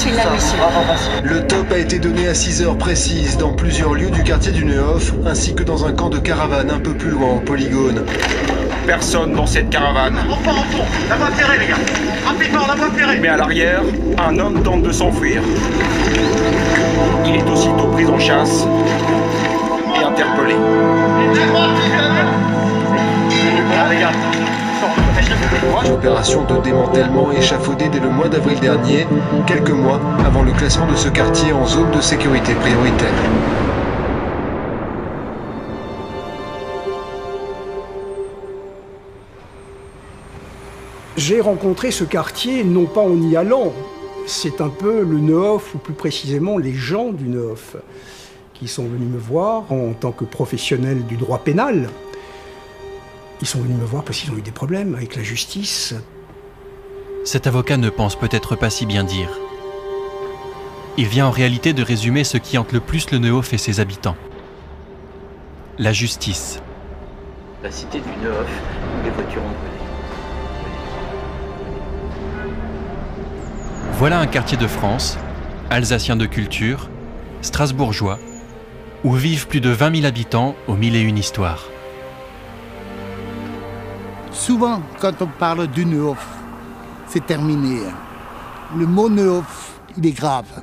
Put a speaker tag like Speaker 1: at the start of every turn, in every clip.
Speaker 1: Facile-là, monsieur.
Speaker 2: Le top a été donné à 6 heures précises dans plusieurs lieux du quartier du Neuhof, ainsi que dans un camp de caravane un peu plus loin au polygone.
Speaker 3: Personne dans cette caravane.
Speaker 4: On part en fond, la voie ferrée les gars. Rapidement, la voie ferrée.
Speaker 3: Mais à l'arrière, un homme tente de s'enfuir. Il est aussitôt pris en chasse et interpellé.
Speaker 4: Voilà les gars.
Speaker 2: L'opération de démantèlement échafaudée dès le mois d'avril dernier, quelques mois avant le classement de ce quartier en zone de sécurité prioritaire.
Speaker 5: J'ai rencontré ce quartier non pas en y allant, c'est un peu le Neuhof, ou plus précisément les gens du Neuhof, qui sont venus me voir en tant que professionnel du droit pénal. Ils sont venus me voir parce qu'ils ont eu des problèmes avec la justice.
Speaker 6: Cet avocat ne pense peut-être pas si bien dire. Il vient en réalité de résumer ce qui hante le plus le Neuhof et ses habitants. La justice.
Speaker 7: La cité du Neuhof, où les voitures ont brûlé.
Speaker 6: Voilà un quartier de France, alsacien de culture, strasbourgeois, où vivent plus de 20 000 habitants aux mille et une histoires.
Speaker 8: Souvent, quand on parle du Neuhof, c'est terminé. Le mot Neuhof, il est grave.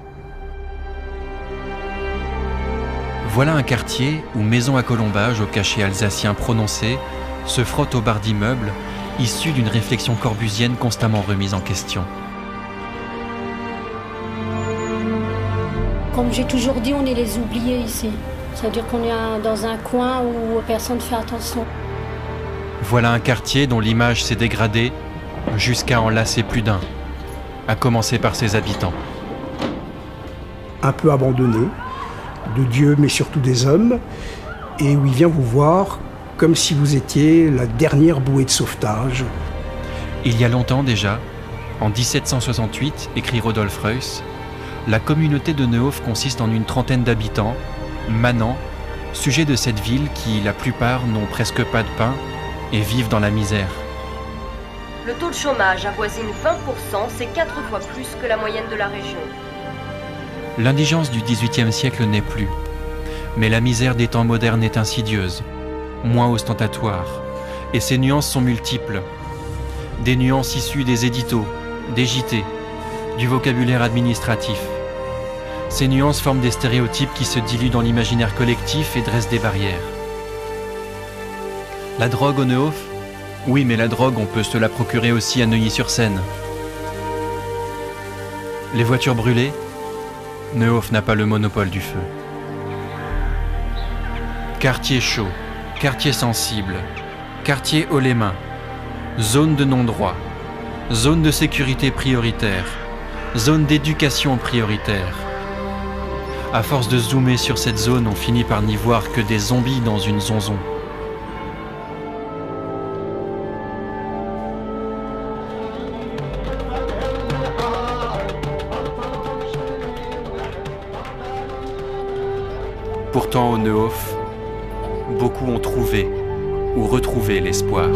Speaker 6: Voilà un quartier où maisons à colombage au cachet alsacien prononcé se frottent aux barres d'immeubles issus d'une réflexion corbusienne constamment remise en question.
Speaker 9: Comme j'ai toujours dit, on est les oubliés ici. C'est-à-dire qu'on est dans un coin où personne ne fait attention.
Speaker 6: Voilà un quartier dont l'image s'est dégradée jusqu'à en lasser plus d'un, à commencer par ses habitants.
Speaker 5: Un peu abandonné, de Dieu mais surtout des hommes, et où il vient vous voir comme si vous étiez la dernière bouée de sauvetage.
Speaker 6: Il y a longtemps déjà, en 1768, écrit Rodolphe Reuss, la communauté de Neuhof consiste en une trentaine d'habitants, manants, sujets de cette ville qui, la plupart, n'ont presque pas de pain et vivent dans la misère.
Speaker 10: Le taux de chômage avoisine 20%, c'est 4 fois plus que la moyenne de la région.
Speaker 6: L'indigence du XVIIIe siècle n'est plus, mais la misère des temps modernes est insidieuse, moins ostentatoire, et ses nuances sont multiples. Des nuances issues des éditos, des JT, du vocabulaire administratif. Ces nuances forment des stéréotypes qui se diluent dans l'imaginaire collectif et dressent des barrières. La drogue au Neuhof ? Oui, mais la drogue, on peut se la procurer aussi à Neuilly-sur-Seine. Les voitures brûlées ? Neuhof n'a pas le monopole du feu. Quartier chaud, quartier sensible, quartier haut les mains, zone de non-droit, zone de sécurité prioritaire, zone d'éducation prioritaire. À force de zoomer sur cette zone, on finit par n'y voir que des zombies dans une zonzon. Pourtant, au Neuhof, beaucoup ont trouvé ou retrouvé l'espoir.